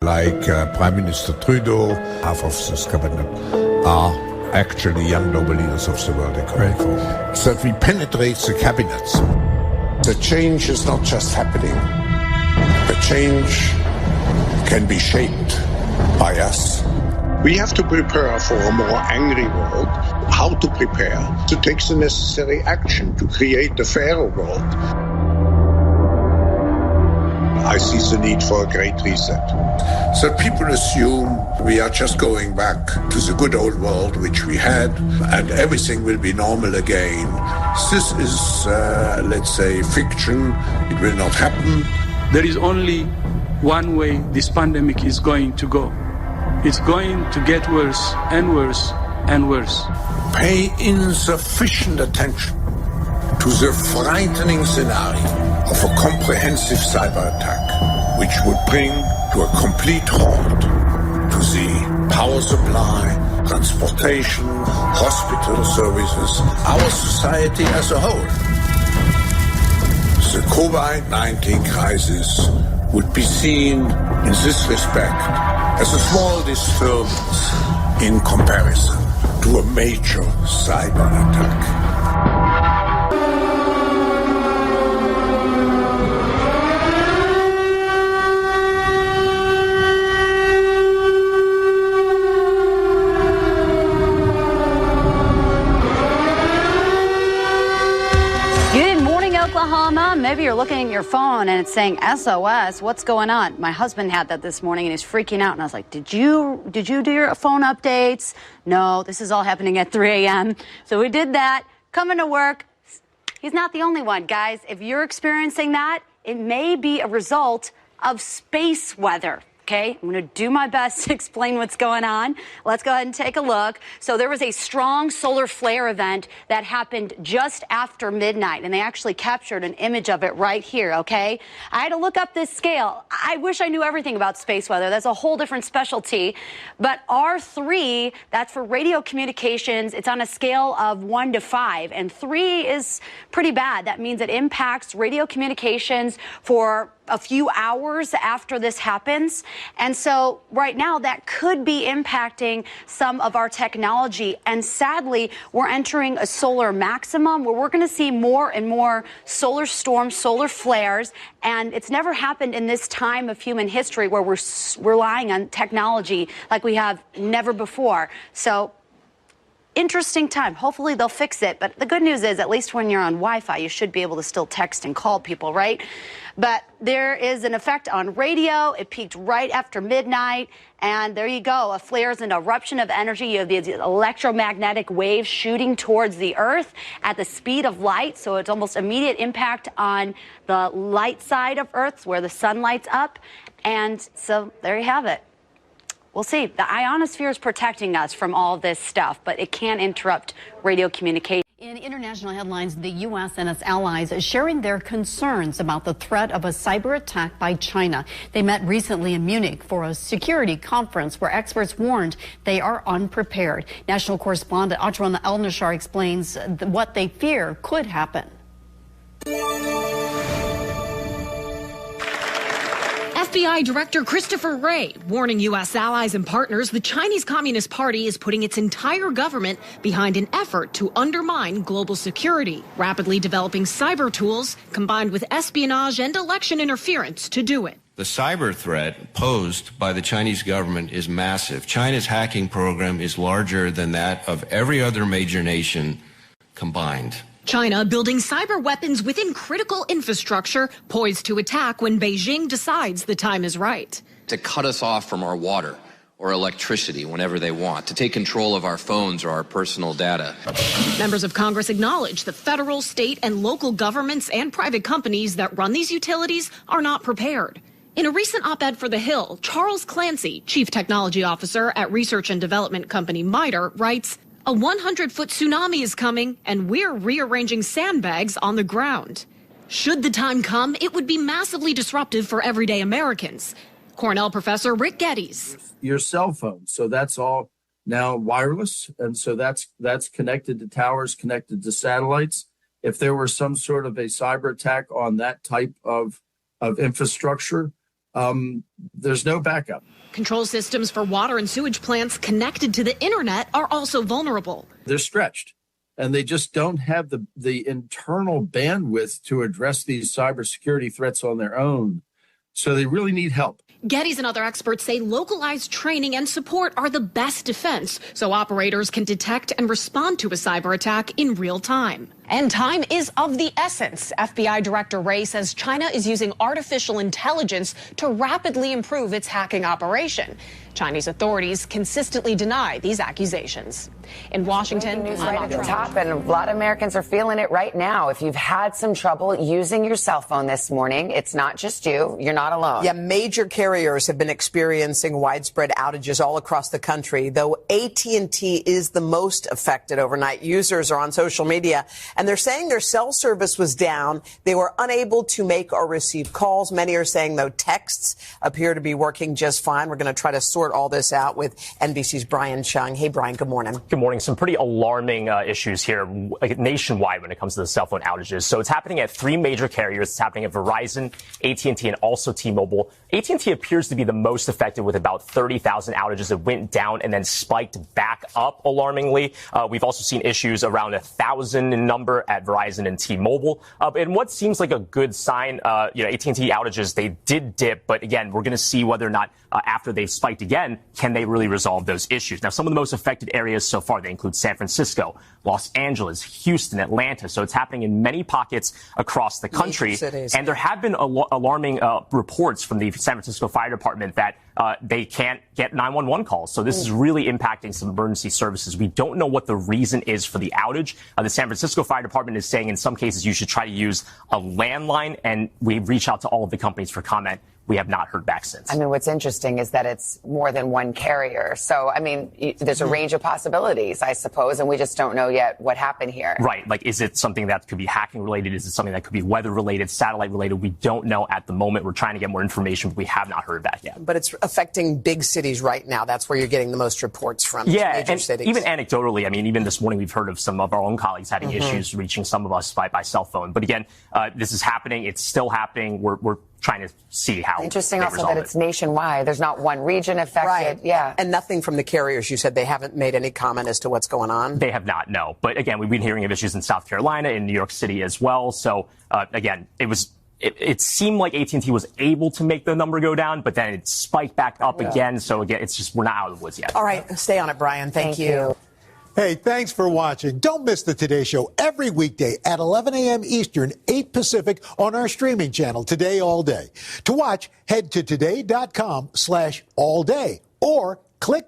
like Prime Minister Trudeau, half of this cabinet are actually young Nobel leaders of the world economy. So that we penetrate the cabinets. The change is not just happening. The change can be shaped by us. We have to prepare for a more angry world. How to prepare? To take the necessary action to create a fairer world. I see the need for a great reset. So people assume we are just going back to the good old world which we had and everything will be normal again. This is, let's say, fiction. It will not happen. There is only one way this pandemic is going to go. It's going to get worse and worse and worse. Pay insufficient attention to the frightening scenario of a comprehensive cyber attack, which would bring to a complete halt to the power supply, transportation, hospital services, our society as a whole. The COVID-19 crisis would be seen in this respect as a small disturbance in comparison to a major cyber attack. Oklahoma, maybe you're looking at your phone and it's saying SOS. What's going on? My husband had that this morning and he's freaking out. And I was like, did you do your phone updates? No, this is all happening at 3 a.m. So we did that. Coming to work. He's not the only one, guys. If you're experiencing that, it may be a result of space weather. Okay, I'm going to do my best to explain what's going on. Let's go ahead and take a look. So there was a strong solar flare event that happened just after midnight, and they actually captured an image of it right here, okay? I had to look up this scale. I wish I knew everything about space weather. That's a whole different specialty. But R3, that's for radio communications. It's on a scale of 1 to 5, and 3 is pretty bad. That means it impacts radio communications for a few hours after this happens. And so right now that could be impacting some of our technology. And sadly, we're entering a solar maximum where we're going to see more and more solar storms, solar flares. And it's never happened in this time of human history where we're relying on technology like we have never before. So interesting time. Hopefully they'll fix it. But the good news is, at least when you're on Wi-Fi, you should be able to still text and call people, right? But there is an effect on radio. It peaked right after midnight. And there you go. A flare is an eruption of energy. You have these electromagnetic waves shooting towards the Earth at the speed of light. So it's almost immediate impact on the light side of Earth where the sun lights up. And so there you have it. We'll see. The ionosphere is protecting us from all this stuff, but it can interrupt radio communication. In international headlines, the U.S. and its allies sharing their concerns about the threat of a cyber attack by China. They met recently in Munich for a security conference where experts warned they are unprepared. National correspondent Atron El-Nashar explains what they fear could happen. FBI Director Christopher Wray warning U.S. allies and partners the Chinese Communist Party is putting its entire government behind an effort to undermine global security, rapidly developing cyber tools combined with espionage and election interference to do it. The cyber threat posed by the Chinese government is massive. China's hacking program is larger than that of every other major nation combined. China building cyber weapons within critical infrastructure poised to attack when Beijing decides the time is right. To cut us off from our water or electricity whenever they want, to take control of our phones or our personal data. Members of Congress acknowledge the federal, state, and local governments and private companies that run these utilities are not prepared. In a recent op-ed for The Hill, Charles Clancy, Chief Technology Officer at research and development company MITRE, writes, "A 100-foot tsunami is coming, and we're rearranging sandbags on the ground. Should the time come, it would be massively disruptive for everyday Americans." Cornell professor Rick Geddes. Your cell phone, so that's all now wireless, and so that's connected to towers, connected to satellites. If there were some sort of a cyber attack on that type of infrastructure, there's no backup. Control systems for water and sewage plants connected to the internet are also vulnerable. They're stretched, and they just don't have the internal bandwidth to address these cybersecurity threats on their own. So they really need help. Geddes and other experts say localized training and support are the best defense, so operators can detect and respond to a cyber attack in real time. And time is of the essence. FBI Director Wray says China is using artificial intelligence to rapidly improve its hacking operation. Chinese authorities consistently deny these accusations. In Washington, news right at the top, and a lot of Americans are feeling it right now. If you've had some trouble using your cell phone this morning, it's not just you. You're not alone. Yeah, major carriers have been experiencing widespread outages all across the country, though AT&T is the most affected overnight. Users are on social media, and they're saying their cell service was down. They were unable to make or receive calls. Many are saying, though, texts appear to be working just fine. We're going to try to sort all this out with NBC's Brian Chung. Hey, Brian, good morning. Good morning. Some pretty alarming issues here nationwide when it comes to the cell phone outages. So it's happening at three major carriers. It's happening at Verizon, AT&T, and also T-Mobile. AT&T appears to be the most affected with about 30,000 outages that went down and then spiked back up alarmingly. We've also seen issues around 1,000 in number at Verizon and T-Mobile. And what seems like a good sign, AT&T outages, they did dip. But again, we're going to see whether or not after they've spiked again, can they really resolve those issues? Now, some of the most affected areas so far, they include San Francisco, Los Angeles, Houston, Atlanta. So it's happening in many pockets across the country. And there have been alarming reports from the San Francisco Fire Department that they can't get 911 calls. So this is really impacting some emergency services. We don't know what the reason is for the outage. The San Francisco Fire Department is saying in some cases you should try to use a landline, and we've reached out to all of the companies for comment. We have not heard back since. I mean, what's interesting is that it's more than one carrier. So, I mean, there's a range of possibilities, I suppose, and we just don't know yet what happened here. Right. Like, is it something that could be hacking related? Is it something that could be weather related, satellite related? We don't know at the moment. We're trying to get more information, but we have not heard back yet. But it's affecting big cities right now. That's where you're getting the most reports from. Yeah, major and cities. Even anecdotally, I mean, even this morning we've heard of some of our own colleagues having issues reaching some of us by cell phone. But again, this is happening. It's still happening. We're trying to see how. Interesting also that it's nationwide. There's not one region affected. Right. Yeah. And nothing from the carriers. You said they haven't made any comment as to what's going on. They have not, no. But again, we've been hearing of issues in South Carolina, in New York City as well. So again, it seemed like AT&T was able to make the number go down, but then it spiked back up again. So again, it's just, we're not out of the woods yet. All right. Stay on it, Brian. Thank you. Hey, thanks for watching. Don't miss the Today Show every weekday at 11 a.m. Eastern, 8 Pacific on our streaming channel, Today All Day. To watch, head to today.com/allday or click